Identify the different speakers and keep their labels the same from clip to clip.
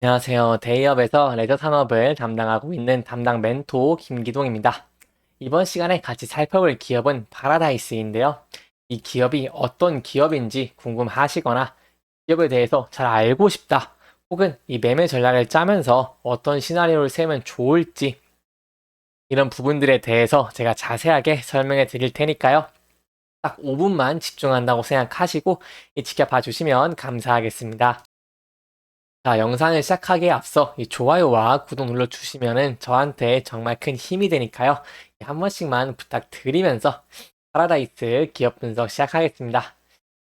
Speaker 1: 안녕하세요. 데이업에서 레저 산업을 담당하고 있는 담당 멘토 김기동입니다. 이번 시간에 같이 살펴볼 기업은 파라다이스인데요. 이 기업이 어떤 기업인지 궁금하시거나 기업에 대해서 잘 알고 싶다. 혹은 이 매매 전략을 짜면서 어떤 시나리오를 세우면 좋을지 이런 부분들에 대해서 제가 자세하게 설명해 드릴 테니까요. 딱 5분만 집중한다고 생각하시고 지켜봐 주시면 감사하겠습니다. 자, 영상을 시작하기에 앞서 이 좋아요와 구독 눌러주시면은 저한테 정말 큰 힘이 되니까요. 한 번씩만 부탁드리면서 파라다이스 기업 분석 시작하겠습니다.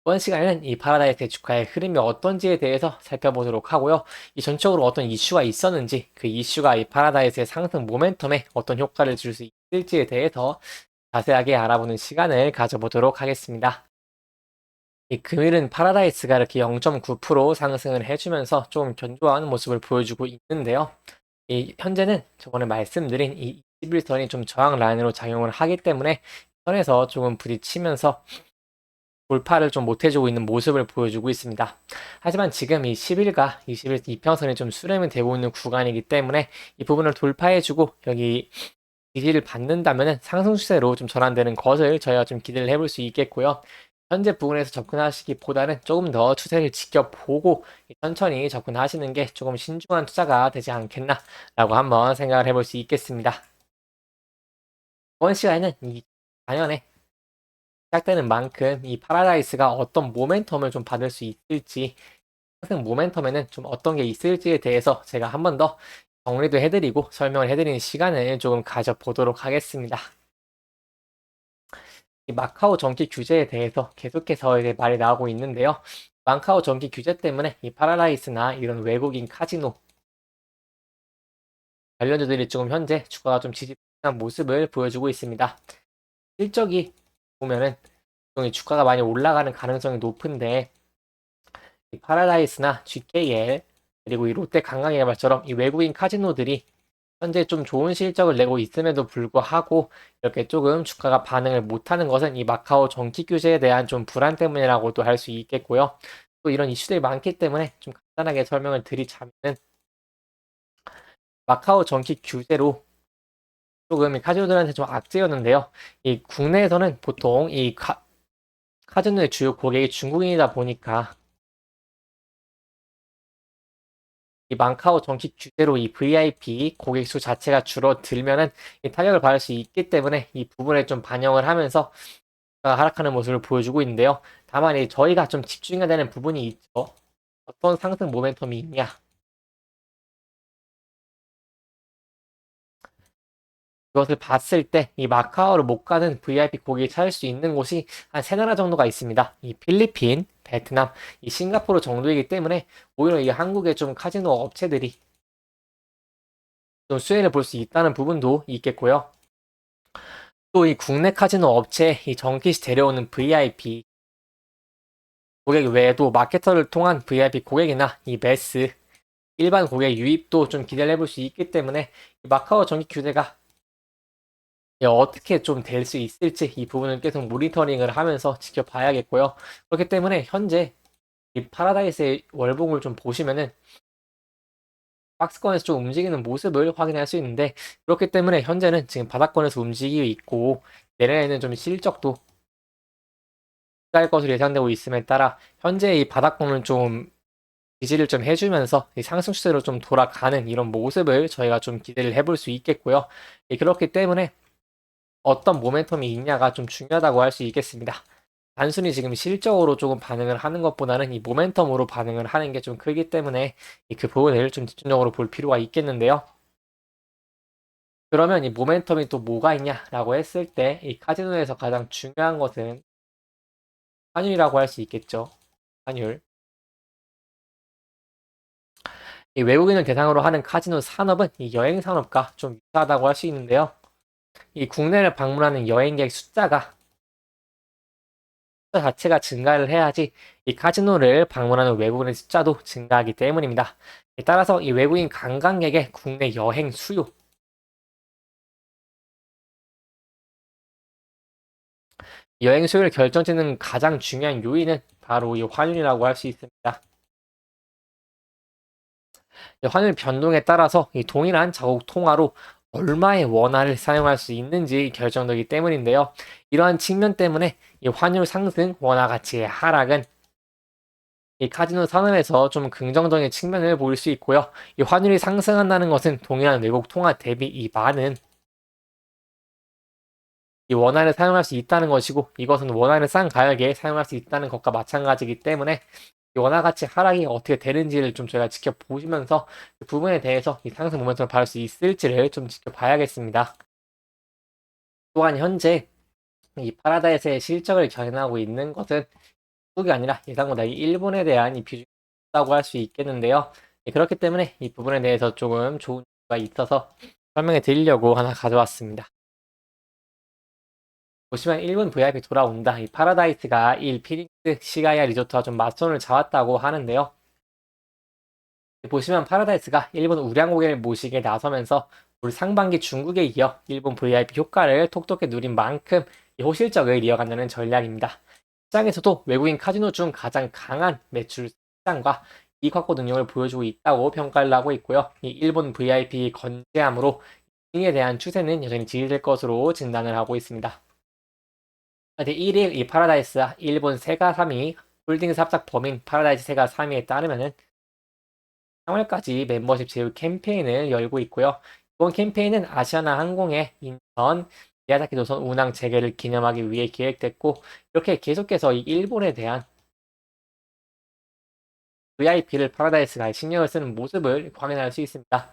Speaker 1: 이번 시간에는 이 파라다이스의 주가의 흐름이 어떤지에 대해서 살펴보도록 하고요. 이 전적으로 어떤 이슈가 있었는지, 그 이슈가 이 파라다이스의 상승 모멘텀에 어떤 효과를 줄 수 있을지에 대해서 자세하게 알아보는 시간을 가져보도록 하겠습니다. 이 금일은 파라다이스가 이렇게 0.9% 상승을 해주면서 좀 견조한 모습을 보여주고 있는데요. 이 현재는 저번에 말씀드린 이 21선이 좀 저항 라인으로 작용을 하기 때문에 선에서 조금 부딪히면서 돌파를 좀 못해주고 있는 모습을 보여주고 있습니다. 하지만 지금 이 10일과 20일 이평선이 좀 수렴이 되고 있는 구간이기 때문에 이 부분을 돌파해주고 여기 지지를 받는다면 상승 추세로 좀 전환되는 것을 저희가 좀 기대를 해볼 수 있겠고요. 현재 부분에서 접근하시기보다는 조금 더 추세를 지켜보고 천천히 접근하시는 게 조금 신중한 투자가 되지 않겠나라고 한번 생각을 해볼 수 있겠습니다. 이번 시간에는 이 4년에 시작되는 만큼 이 파라다이스가 어떤 모멘텀을 좀 받을 수 있을지 상승 모멘텀에는 좀 어떤 게 있을지에 대해서 제가 한 번 더 정리도 해드리고 설명을 해드리는 시간을 조금 가져보도록 하겠습니다. 이 마카오 정기 규제에 대해서 계속해서 이제 말이 나오고 있는데요. 마카오 정기 규제 때문에 이 파라다이스나 이런 외국인 카지노 관련주들이 조금 현재 주가가 좀 지지한 모습을 보여주고 있습니다. 실적이 보면은 주가가 많이 올라가는 가능성이 높은데 이 파라다이스나 GKL 그리고 이 롯데 관광개발처럼 이 외국인 카지노들이 현재 좀 좋은 실적을 내고 있음에도 불구하고 이렇게 조금 주가가 반응을 못하는 것은 이 마카오 정기 규제에 대한 좀 불안 때문이라고도 할 수 있겠고요. 또 이런 이슈들이 많기 때문에 좀 간단하게 설명을 드리자면 마카오 정기 규제로 조금 이 카지노들한테 좀 악재였는데요. 이 국내에서는 보통 이 카지노의 주요 고객이 중국인이다 보니까 이 마카오 정기 규제로 이 VIP 고객 수 자체가 줄어들면은 이 타격을 받을 수 있기 때문에 이 부분에 좀 반영을 하면서 하락하는 모습을 보여주고 있는데요. 다만 저희가 좀 집중해야 되는 부분이 있죠. 어떤 상승 모멘텀이 있냐. 그것을 봤을 때 이 마카오를 못 가는 VIP 고객이 찾을 수 있는 곳이 한 세 나라 정도가 있습니다. 이 필리핀, 베트남, 이 싱가포르 정도이기 때문에 오히려 이 한국의 좀 카지노 업체들이 좀 수혜를 볼 수 있다는 부분도 있겠고요. 또 이 국내 카지노 업체 이 정기시 데려오는 VIP 고객 외에도 마케터를 통한 VIP 고객이나 이 매스 일반 고객 유입도 좀 기대를 해볼 수 있기 때문에 마카오 정기 규제가 어떻게 좀 될 수 있을지 이 부분을 계속 모니터링을 하면서 지켜봐야겠고요. 그렇기 때문에 현재 이 파라다이스의 월봉을 좀 보시면은 박스권에서 좀 움직이는 모습을 확인할 수 있는데 그렇기 때문에 현재는 지금 바닥권에서 움직이고 있고 내년에는 좀 실적도 갈 것으로 예상되고 있음에 따라 현재 이 바닥권을 좀 지지를 좀 해주면서 상승 추세로 좀 돌아가는 이런 모습을 저희가 좀 기대를 해볼 수 있겠고요. 그렇기 때문에 어떤 모멘텀이 있냐가 좀 중요하다고 할 수 있겠습니다. 단순히 지금 실적으로 조금 반응을 하는 것보다는 이 모멘텀으로 반응을 하는 게 좀 크기 때문에 그 부분을 좀 집중적으로 볼 필요가 있겠는데요. 그러면 이 모멘텀이 또 뭐가 있냐라고 했을 때 이 카지노에서 가장 중요한 것은 환율이라고 할 수 있겠죠. 환율. 이 외국인을 대상으로 하는 카지노 산업은 이 여행 산업과 좀 유사하다고 할 수 있는데요. 이 국내를 방문하는 여행객 숫자 자체가 증가를 해야지 이 카지노를 방문하는 외국인의 숫자도 증가하기 때문입니다. 따라서 이 외국인 관광객의 국내 여행 수요, 여행 수요를 결정짓는 가장 중요한 요인은 바로 이 환율이라고 할 수 있습니다. 환율 변동에 따라서 이 동일한 자국 통화로 얼마의 원화를 사용할 수 있는지 결정되기 때문인데요. 이러한 측면 때문에 이 환율 상승, 원화 가치의 하락은 이 카지노 산업에서 좀 긍정적인 측면을 보일 수 있고요. 이 환율이 상승한다는 것은 동일한 외국 통화 대비 이 많은 이 원화를 사용할 수 있다는 것이고, 이것은 원화를 싼 가격에 사용할 수 있다는 것과 마찬가지이기 때문에 이 원화 가치 하락이 어떻게 되는지를 좀 저희가 지켜보시면서 그 부분에 대해서 이 상승 모멘텀을 받을 수 있을지를 좀 지켜봐야겠습니다. 또한 현재 이 파라다이스의 실적을 견인하고 있는 것은 한국이 아니라 예상보다 이 일본에 대한 이 비중이 높다고 할 수 있겠는데요. 그렇기 때문에 이 부분에 대해서 조금 좋은 이유가 있어서 설명해 드리려고 하나 가져왔습니다. 보시면 일본 VIP 돌아온다. 이 파라다이스가 1 피닉스 시가야 리조트와 좀 맞선을 잡았다고 하는데요. 보시면 파라다이스가 일본 우량고객을 모시게 나서면서 올 상반기 중국에 이어 일본 VIP 효과를 톡톡히 누린 만큼 이 호실적을 이어간다는 전략입니다. 시장에서도 외국인 카지노 중 가장 강한 매출 시장과 이익 확보 능력을 보여주고 있다고 평가를 하고 있고요. 이 일본 VIP 건재함으로 이에 대한 추세는 여전히 지지될 것으로 진단을 하고 있습니다. 1일 이 파라다이스와 일본 세가 3위 홀딩스 합작 범인 파라다이스 세가 3위에 따르면은 3월까지 멤버십 제휴 캠페인을 열고 있고요. 이번 캠페인은 아시아나 항공의 인천 미야자키 노선 운항 재개를 기념하기 위해 기획됐고, 이렇게 계속해서 이 일본에 대한 VIP를 파라다이스가 신경을 쓰는 모습을 확인할 수 있습니다.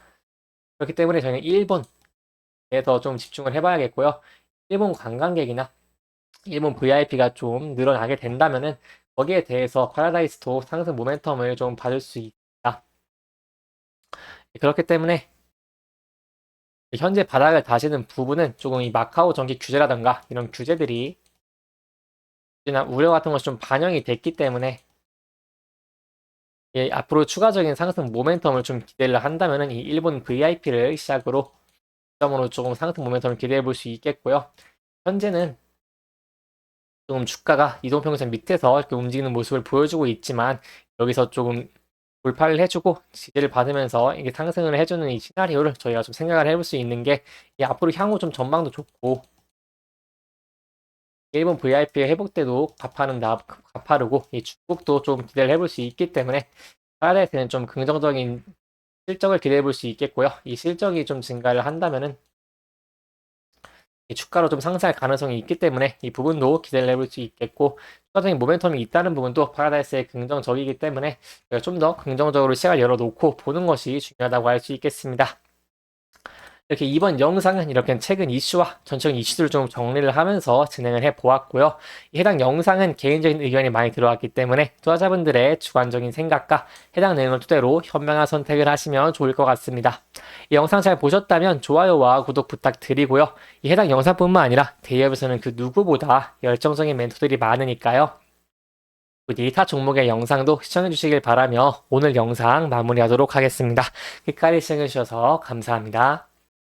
Speaker 1: 그렇기 때문에 저희는 일본에서 좀 집중을 해봐야겠고요. 일본 관광객이나 일본 VIP가 좀 늘어나게 된다면은 거기에 대해서 파라다이스도 상승 모멘텀을 좀 받을 수 있다. 그렇기 때문에 현재 바닥을 다시는 부분은 조금 이 마카오 정기 규제라던가 이런 규제들이 우려 같은 것이 좀 반영이 됐기 때문에 앞으로 추가적인 상승 모멘텀을 좀 기대를 한다면은 이 일본 VIP를 시작으로 점으로 조금 상승 모멘텀을 기대해 볼 수 있겠고요. 현재는 조금 주가가 이동평균선 밑에서 이렇게 움직이는 모습을 보여주고 있지만, 여기서 조금 돌파를 해주고 지지를 받으면서 이게 상승을 해주는 이 시나리오를 저희가 좀 생각을 해볼 수 있는 게, 앞으로 향후 좀 전망도 좋고 일본 VIP의 회복 때도 가파르고 이 중국도 좀 기대를 해볼 수 있기 때문에 파라다이스는 좀 긍정적인 실적을 기대해 볼 수 있겠고요. 이 실적이 좀 증가를 한다면은 이 주가로 좀 상승할 가능성이 있기 때문에 이 부분도 기대를 해볼 수 있겠고, 추가적인 모멘텀이 있다는 부분도 파라다이스의 긍정적이기 때문에 좀 더 긍정적으로 시야를 열어놓고 보는 것이 중요하다고 할 수 있겠습니다. 이렇게 이번 영상은 이렇게 최근 이슈와 전체적인 이슈들을 좀 정리를 하면서 진행을 해 보았고요. 해당 영상은 개인적인 의견이 많이 들어왔기 때문에 투자자분들의 주관적인 생각과 해당 내용을 토대로 현명한 선택을 하시면 좋을 것 같습니다. 이 영상 잘 보셨다면 좋아요와 구독 부탁드리고요. 이 해당 영상뿐만 아니라 대기업에서는 그 누구보다 열정적인 멘토들이 많으니까요. 부디 타 종목의 영상도 시청해 주시길 바라며 오늘 영상 마무리하도록 하겠습니다. 끝까지 시청해 주셔서 감사합니다.